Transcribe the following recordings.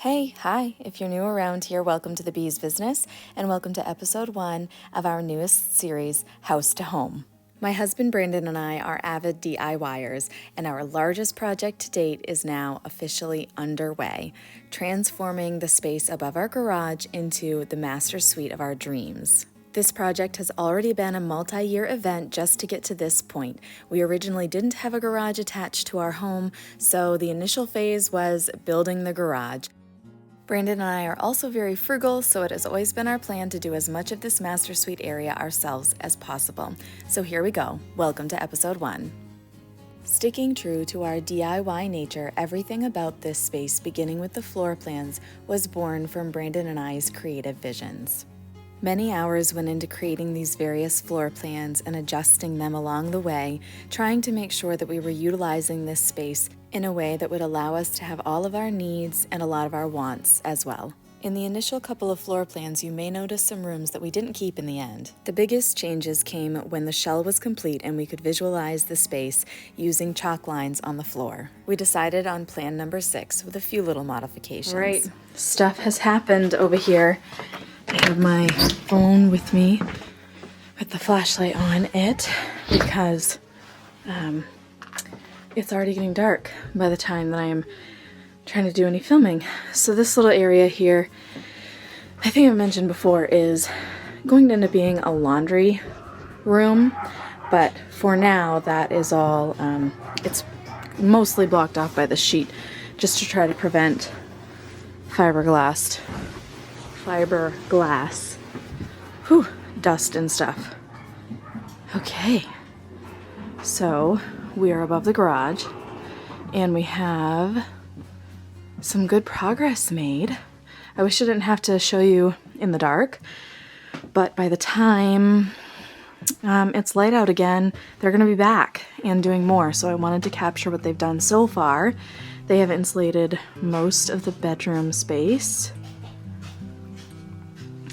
Hi. If you're new around here, welcome to the Bees Business and welcome to episode 1 of our newest series, House to Home. My husband Brandon and I are avid DIYers, and our largest project to date is now officially underway, transforming the space above our garage into the master suite of our dreams. This project has already been a multi-year event just to get to this point. We originally didn't have a garage attached to our home, so the initial phase was building the garage. Brandon and I are also very frugal, so it has always been our plan to do as much of this master suite area ourselves as possible. So here we go. Welcome to episode 1. Sticking true to our DIY nature, everything about this space, beginning with the floor plans, was born from Brandon and I's creative visions. Many hours went into creating these various floor plans and adjusting them along the way, trying to make sure that we were utilizing this space in a way that would allow us to have all of our needs and a lot of our wants as well. In the initial couple of floor plans, you may notice some rooms that we didn't keep in the end. The biggest changes came when the shell was complete and we could visualize the space using chalk lines on the floor. We decided on plan number 6 with a few little modifications. Right, stuff has happened over here. I have my phone with me with the flashlight on it because it's already getting dark by the time that I am trying to do any filming. So this little area here, I think I've mentioned before, is going to end up being a laundry room, but for now that is all, it's mostly blocked off by the sheet just to try to prevent fiberglass dust and stuff. Okay, so we are above the garage and we have some good progress made. I wish I didn't have to show you in the dark, but by the time it's light out again, they're going to be back and doing more, so I wanted to capture what they've done so far. They have insulated most of the bedroom space.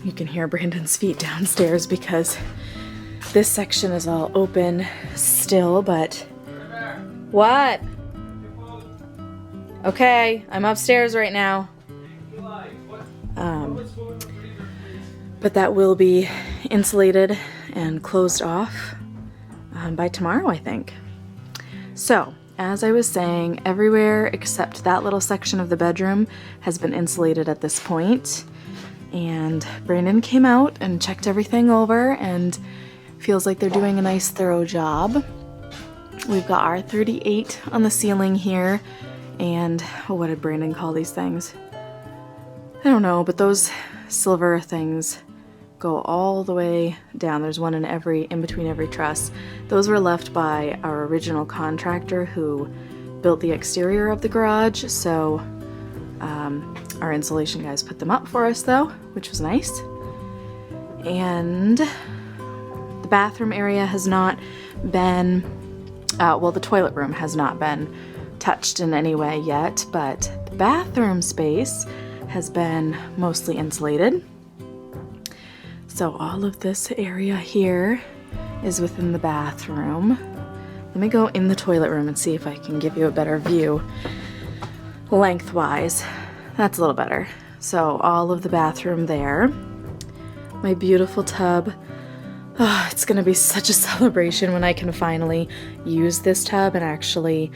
You can hear Brandon's feet downstairs because this section is all open still, but... What? Okay, I'm upstairs right now. But that will be insulated and closed off by tomorrow, I think. So, as I was saying, everywhere except that little section of the bedroom has been insulated at this point. And Brandon came out and checked everything over and feels like they're doing a nice thorough job. We've got R38 on the ceiling here, and what did Brandon call these things? I don't know, but those silver things go all the way down. There's one in between every truss. Those were left by our original contractor who built the exterior of the garage, so our insulation guys put them up for us though, which was nice. And the bathroom area has not been, the toilet room has not been touched in any way yet, but the bathroom space has been mostly insulated. So all of this area here is within the bathroom. Let me go in the toilet room and see if I can give you a better view lengthwise. That's a little better. So all of the bathroom there. My beautiful tub. Oh, it's gonna be such a celebration when I can finally use this tub and actually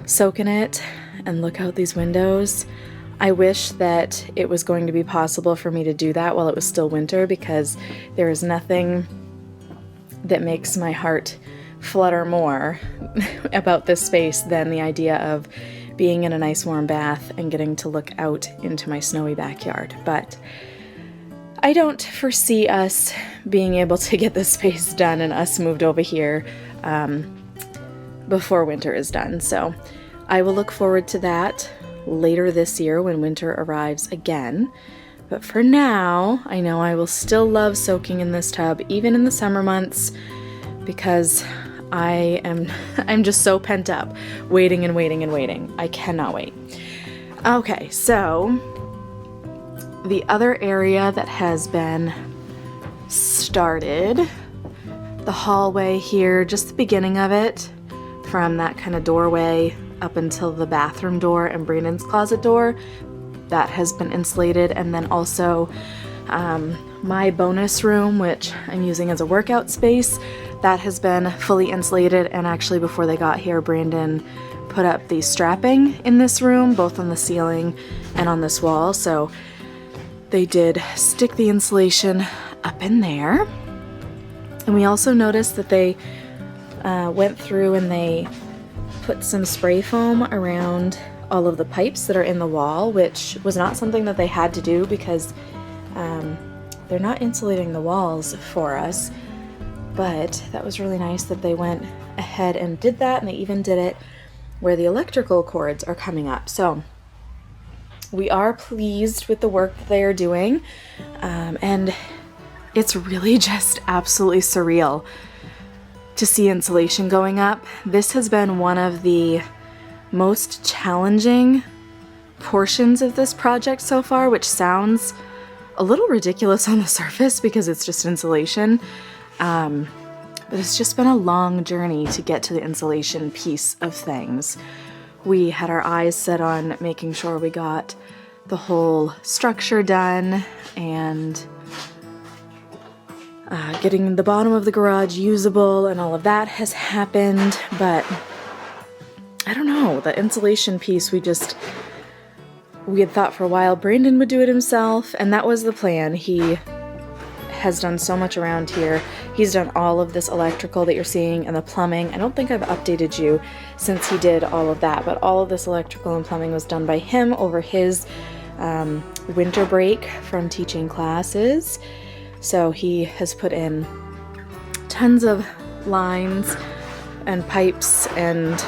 soak in it and look out these windows. I wish that it was going to be possible for me to do that while it was still winter, because there is nothing that makes my heart flutter more about this space than the idea of being in a nice warm bath and getting to look out into my snowy backyard. But I don't foresee us being able to get this space done and us moved over here before winter is done. So I will look forward to that later this year when winter arrives again. But for now, I know I will still love soaking in this tub, even in the summer months, because I'm just so pent up, waiting and waiting and waiting. I cannot wait. Okay, so the other area that has been started, the hallway here, just the beginning of it, from that kind of doorway up until the bathroom door and Brandon's closet door, that has been insulated, and then also my bonus room, which I'm using as a workout space, that has been fully insulated. And actually before they got here, Brandon put up the strapping in this room, both on the ceiling and on this wall. So they did stick the insulation up in there. And we also noticed that they went through and they put some spray foam around all of the pipes that are in the wall, which was not something that they had to do because they're not insulating the walls for us. But that was really nice that they went ahead and did that, and they even did it where the electrical cords are coming up. So we are pleased with the work that they are doing, and it's really just absolutely surreal to see insulation going up. This has been one of the most challenging portions of this project so far, which sounds a little ridiculous on the surface because it's just insulation. But it's just been a long journey to get to the insulation piece of things. We had our eyes set on making sure we got the whole structure done and getting the bottom of the garage usable, and all of that has happened. But I don't know, the insulation piece, we had thought for a while Brandon would do it himself, and that was the plan. He has done so much around here. He's done all of this electrical that you're seeing and the plumbing. I don't think I've updated you since he did all of that, but all of this electrical and plumbing was done by him over his winter break from teaching classes. So he has put in tons of lines and pipes and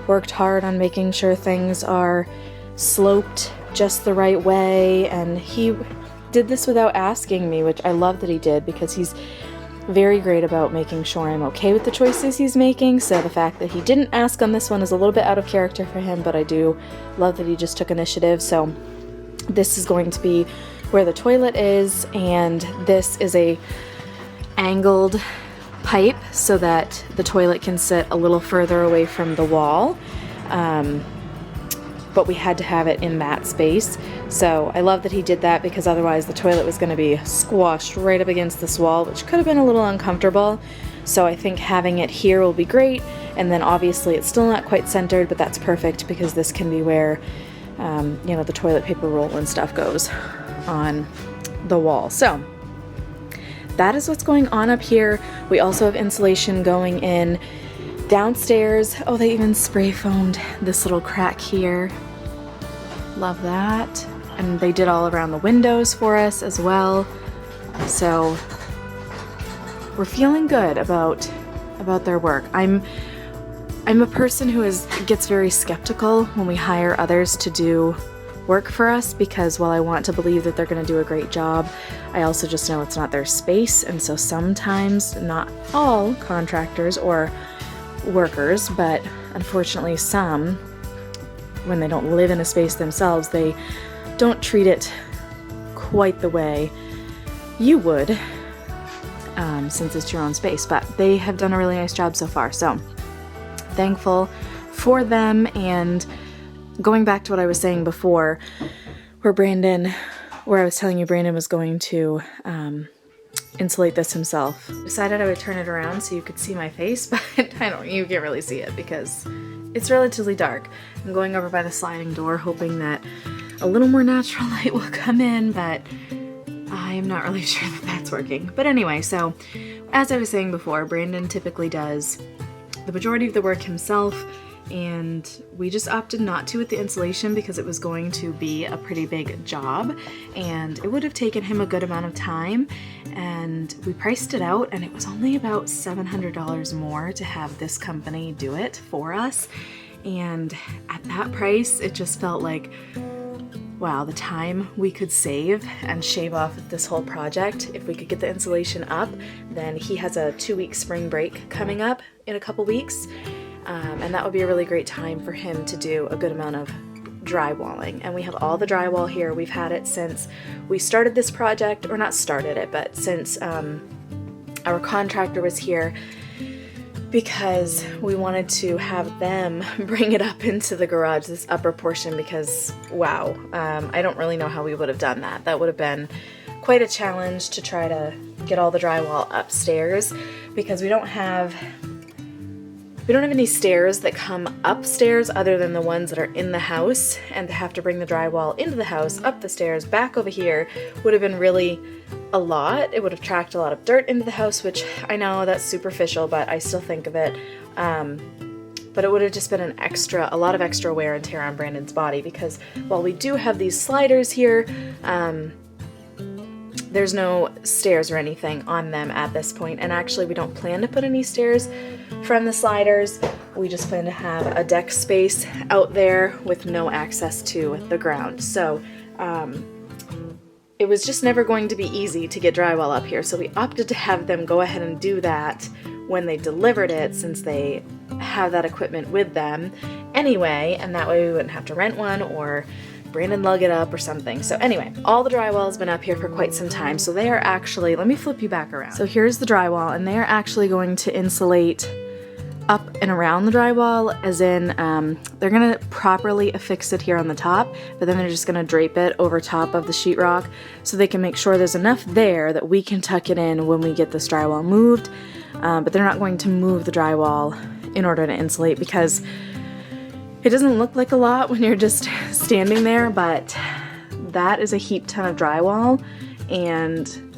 worked hard on making sure things are sloped just the right way, and he did this without asking me, which I love that he did, because he's very great about making sure I'm okay with the choices he's making. So the fact that he didn't ask on this one is a little bit out of character for him, but I do love that he just took initiative. So this is going to be where the toilet is, and this is a angled pipe so that the toilet can sit a little further away from the wall. But we had to have it in that space. So I love that he did that, because otherwise the toilet was going to be squashed right up against this wall, which could have been a little uncomfortable. So I think having it here will be great. And then obviously it's still not quite centered, but that's perfect because this can be where, the toilet paper roll and stuff goes on the wall. So that is what's going on up here. We also have insulation going in downstairs. Oh, they even spray foamed this little crack here. Love that. And they did all around the windows for us as well. So we're feeling good about their work. I'm a person who gets very skeptical when we hire others to do work for us, because while I want to believe that they're going to do a great job, I also just know it's not their space. And so sometimes, not all contractors or workers, but unfortunately some, when they don't live in a space themselves, they don't treat it quite the way you would, since it's your own space. But they have done a really nice job so far, so thankful for them. And going back to what I was saying before, where I was telling you Brandon was going to insulate this himself. Decided I would turn it around so you could see my face, but you can't really see it because it's relatively dark. I'm going over by the sliding door hoping that a little more natural light will come in, but I am not really sure that that's working. But anyway, so as I was saying before, Brandon typically does the majority of the work himself, and we just opted not to with the insulation because it was going to be a pretty big job and it would have taken him a good amount of time, and we priced it out and it was only about $700 more to have this company do it for us. And at that price, it just felt like, wow, the time we could save and shave off this whole project. If we could get the insulation up, then he has a 2-week spring break coming up in a couple weeks. And that would be a really great time for him to do a good amount of drywalling. And we have all the drywall here. We've had it since we started this project, or not started it, but since our contractor was here. because we wanted to have them bring it up into the garage, this upper portion, because wow, I don't really know how we would have done that. That would have been quite a challenge to try to get all the drywall upstairs, because we don't have any stairs that come upstairs other than the ones that are in the house, and to have to bring the drywall into the house, up the stairs, back over here would have been really a lot. It would have tracked a lot of dirt into the house, which I know that's superficial, but I still think of it. But it would have just been a lot of extra wear and tear on Brandon's body, because while we do have these sliders here, there's no stairs or anything on them at this point, and actually we don't plan to put any stairs from the sliders. We just plan to have a deck space out there with no access to the ground. So it was just never going to be easy to get drywall up here, so we opted to have them go ahead and do that when they delivered it, since they have that equipment with them anyway, and that way we wouldn't have to rent one or Brandon lug it up or something. So anyway, all the drywall has been up here for quite some time. So they are actually, let me flip you back around. So here's the drywall, and they are actually going to insulate up and around the drywall, as in they're gonna properly affix it here on the top, but then they're just gonna drape it over top of the sheetrock so they can make sure there's enough there that we can tuck it in when we get this drywall moved. But they're not going to move the drywall in order to insulate, because it doesn't look like a lot when you're just standing there, but that is a heap ton of drywall, and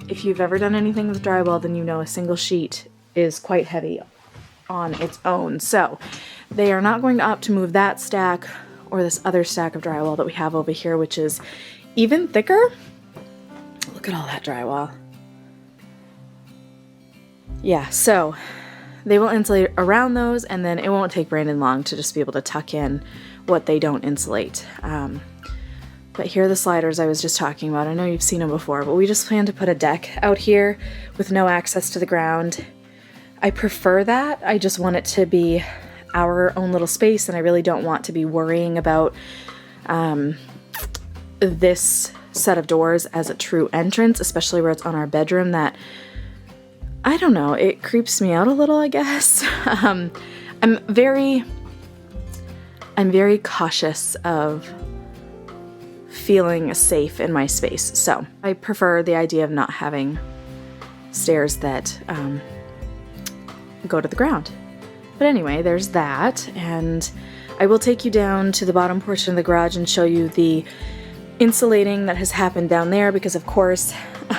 if you've ever done anything with drywall, then you know a single sheet is quite heavy on its own. So they are not going to opt to move that stack or this other stack of drywall that we have over here, which is even thicker. Look at all that drywall. Yeah, so they will insulate around those, and then it won't take Brandon long to just be able to tuck in what they don't insulate. But here are the sliders I was just talking about. I know you've seen them before, but we just plan to put a deck out here with no access to the ground. I prefer that. I just want it to be our own little space, and I really don't want to be worrying about this set of doors as a true entrance, especially where it's on our bedroom. That, I don't know, it creeps me out a little, I guess. I'm very cautious of feeling safe in my space, so I prefer the idea of not having stairs that go to the ground. But anyway, there's that, and I will take you down to the bottom portion of the garage and show you the insulating that has happened down there, because of course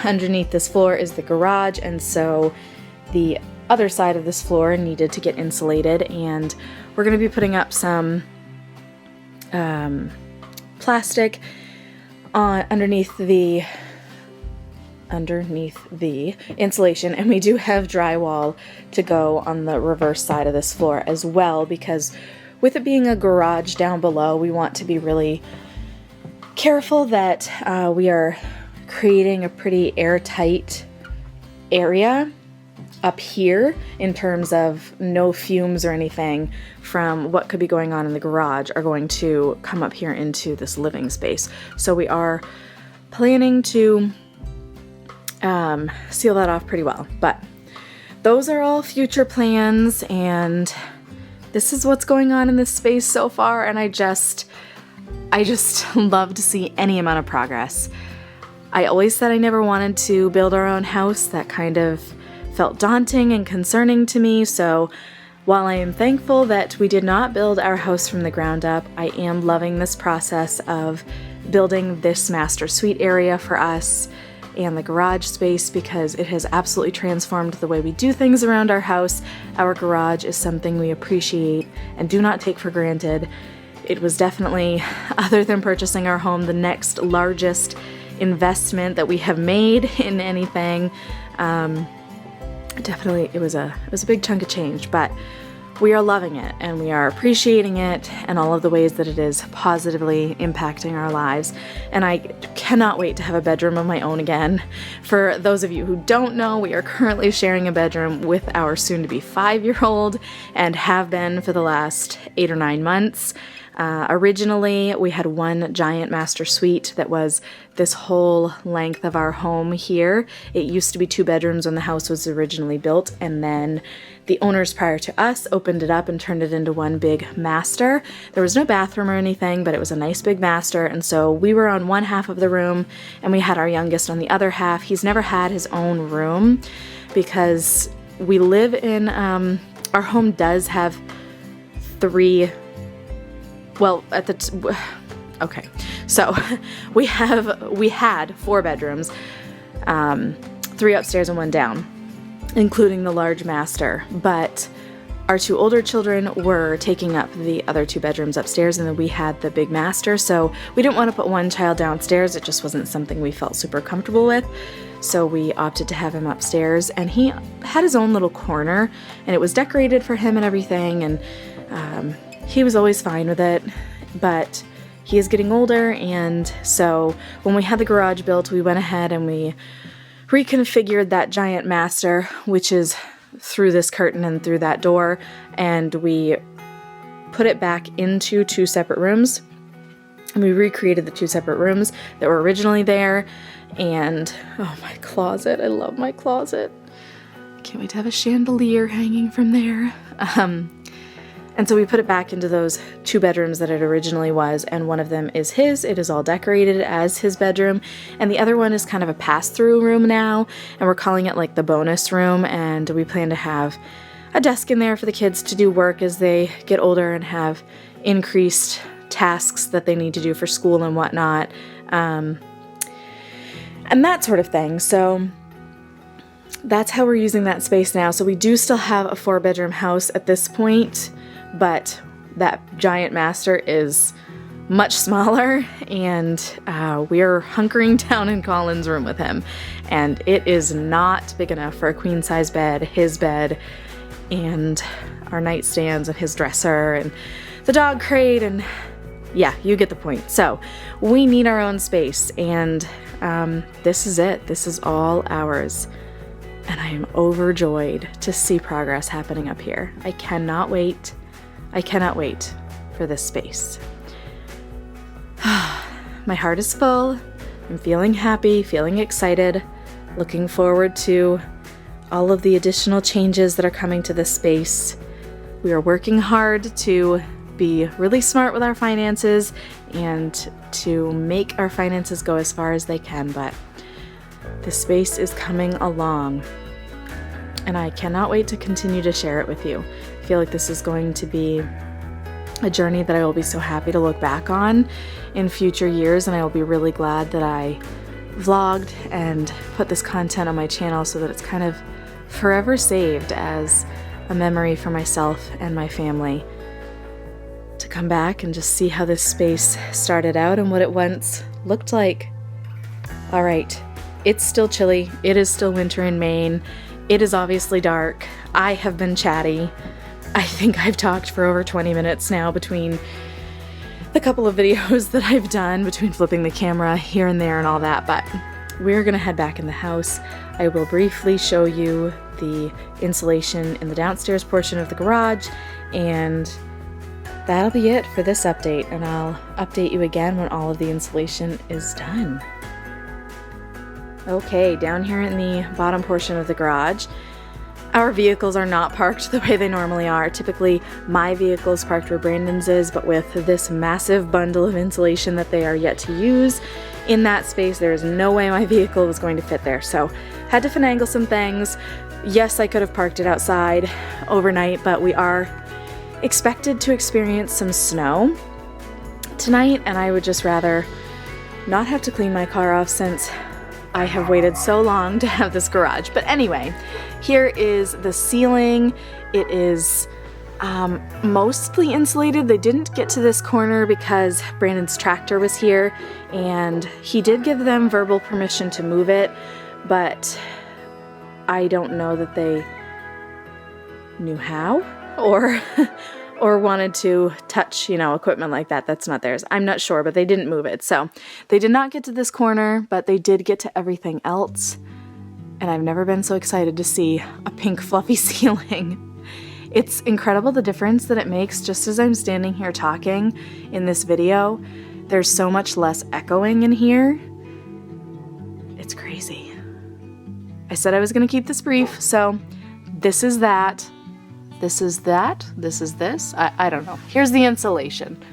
underneath this floor is the garage, and so the other side of this floor needed to get insulated, and we're going to be putting up some plastic underneath the insulation, and we do have drywall to go on the reverse side of this floor as well, because with it being a garage down below, we want to be really careful that we are creating a pretty airtight area up here in terms of no fumes or anything from what could be going on in the garage are going to come up here into this living space. So we are planning to seal that off pretty well, but those are all future plans, and this is what's going on in this space so far, and I just love to see any amount of progress. I always said I never wanted to build our own house. That kind of felt daunting and concerning to me, so while I am thankful that we did not build our house from the ground up, I am loving this process of building this master suite area for us and the garage space, because it has absolutely transformed the way we do things around our house. Our garage is something we appreciate and do not take for granted. It was definitely, other than purchasing our home, the next largest investment that we have made in anything. Definitely, it was a big chunk of change, but we are loving it, and we are appreciating it and all of the ways that it is positively impacting our lives. And I cannot wait to have a bedroom of my own again. For those of you who don't know, we are currently sharing a bedroom with our soon-to-be 5-year-old and have been for the last 8 or 9 months. Originally, we had one giant master suite that was this whole length of our home here. It used to be 2 bedrooms when the house was originally built, and then the owners prior to us opened it up and turned it into one big master. There was no bathroom or anything, but it was a nice big master, and so we were on one half of the room, and we had our youngest on the other half. He's never had his own room because we live in, our home does have 3, well, okay, so we had 4 bedrooms, 3 upstairs and 1 down, including the large master, but our 2 older children were taking up the other 2 bedrooms upstairs, and then we had the big master, so we didn't want to put one child downstairs. It just wasn't something we felt super comfortable with, so we opted to have him upstairs, and he had his own little corner, and it was decorated for him and everything, and he was always fine with it, but he is getting older, and so when we had the garage built, we went ahead and we reconfigured that giant master, which is through this curtain and through that door, and we put it back into 2 separate rooms. And we recreated the 2 separate rooms that were originally there, and oh, my closet. I love my closet. Can't wait to have a chandelier hanging from there. And so we put it back into those 2 bedrooms that it originally was, and one of them is his. It is all decorated as his bedroom, and the other one is kind of a pass-through room now, and we're calling it like the bonus room, and we plan to have a desk in there for the kids to do work as they get older and have increased tasks that they need to do for school and whatnot, and that sort of thing. So that's how we're using that space now. So we do still have a 4-bedroom house at this point, but that giant master is much smaller, and we're hunkering down in Colin's room with him, and it is not big enough for a queen-size bed, his bed, and our nightstands, and his dresser, and the dog crate, and yeah, you get the point. So we need our own space, and this is it. This is all ours, and I am overjoyed to see progress happening up here. I cannot wait. I cannot wait for this space. My heart is full. I'm feeling happy, feeling excited, looking forward to all of the additional changes that are coming to this space. We are working hard to be really smart with our finances and to make our finances go as far as they can, but the space is coming along, and I cannot wait to continue to share it with you. I feel like this is going to be a journey that I will be so happy to look back on in future years, and I will be really glad that I vlogged and put this content on my channel so that it's kind of forever saved as a memory for myself and my family to come back and just see how this space started out and what it once looked like. All right, it's still chilly. It is still winter in Maine. It is obviously dark. I have been chatty. I think I've talked for over 20 minutes now between the couple of videos that I've done, between flipping the camera here and there and all that, but we're gonna head back in the house. I will briefly show you the insulation in the downstairs portion of the garage, and that'll be it for this update, and I'll update you again when all of the insulation is done. Okay, down here in the bottom portion of the garage, our vehicles are not parked the way they normally are. Typically, my vehicle is parked where Brandon's is, but with this massive bundle of insulation that they are yet to use in that space, there is no way my vehicle was going to fit there. So, had to finagle some things. Yes, I could have parked it outside overnight, but we are expected to experience some snow tonight, and I would just rather not have to clean my car off since I have waited so long to have this garage. But anyway, here is the ceiling. It is mostly insulated. They didn't get to this corner because Brandon's tractor was here, and he did give them verbal permission to move it, but I don't know that they knew how or wanted to touch, equipment like that. That's not theirs. I'm not sure, but they didn't move it. So they did not get to this corner, but they did get to everything else. And I've never been so excited to see a pink fluffy ceiling. It's incredible the difference that it makes just as I'm standing here talking in this video. There's so much less echoing in here. It's crazy. I said I was going to keep this brief, so this is that. This is that. This is this. I don't know. Here's the insulation.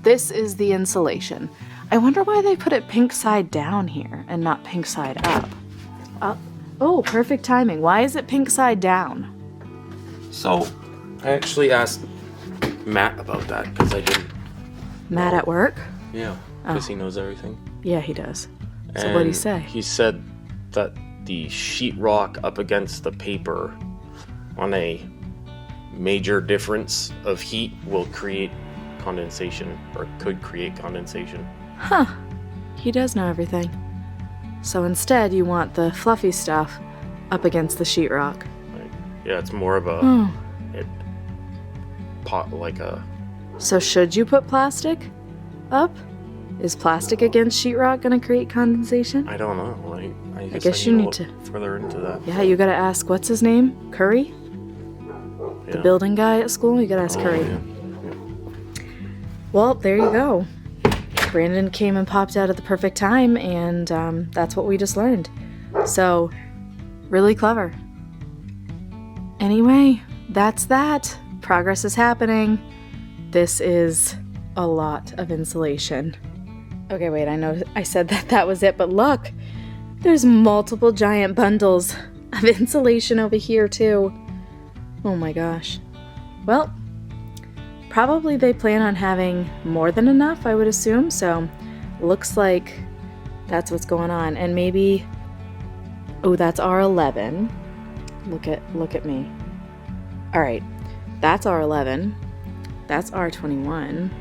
This is the insulation. I wonder why they put it pink side down here and not pink side up. Oh, perfect timing. Why is it pink side down? So, I actually asked Matt about that because I didn't. Matt at work? Yeah, because he knows everything. Yeah, he does. So what'd he say? He said that the sheetrock up against the paper on a major difference of heat will create condensation, or could create condensation. Huh. He does know everything. So instead, you want the fluffy stuff up against the sheetrock. Like, yeah, it's more of a pot, like a. So should you put plastic up? Is plastic against sheetrock going to create condensation? I don't know. I guess you need to look further into that. Yeah, you got to ask. What's his name? Curry? Yeah. The building guy at school. You got to ask Curry. Yeah. Well, there you go. Brandon came and popped out at the perfect time, and that's what we just learned. So, really clever. Anyway, that's that. Progress is happening. This is a lot of insulation. Okay, wait, I know I said that was it, but look! There's multiple giant bundles of insulation over here, too. Oh my gosh. Well, probably they plan on having more than enough, I would assume, so looks like that's what's going on. And maybe, oh, that's R11. Look at me. All right, that's R11. That's R21.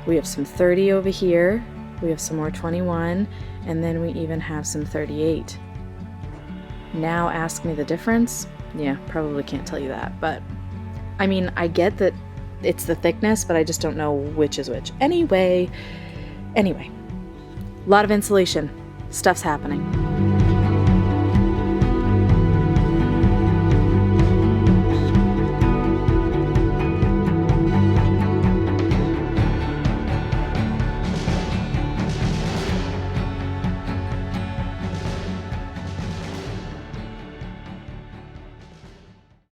We have some 30 over here. We have some more 21, and then we even have some 38. Now ask me the difference. Yeah, probably can't tell you that, but I mean, I get that it's the thickness, but I just don't know which is which. Anyway, a lot of insulation. Stuff's happening.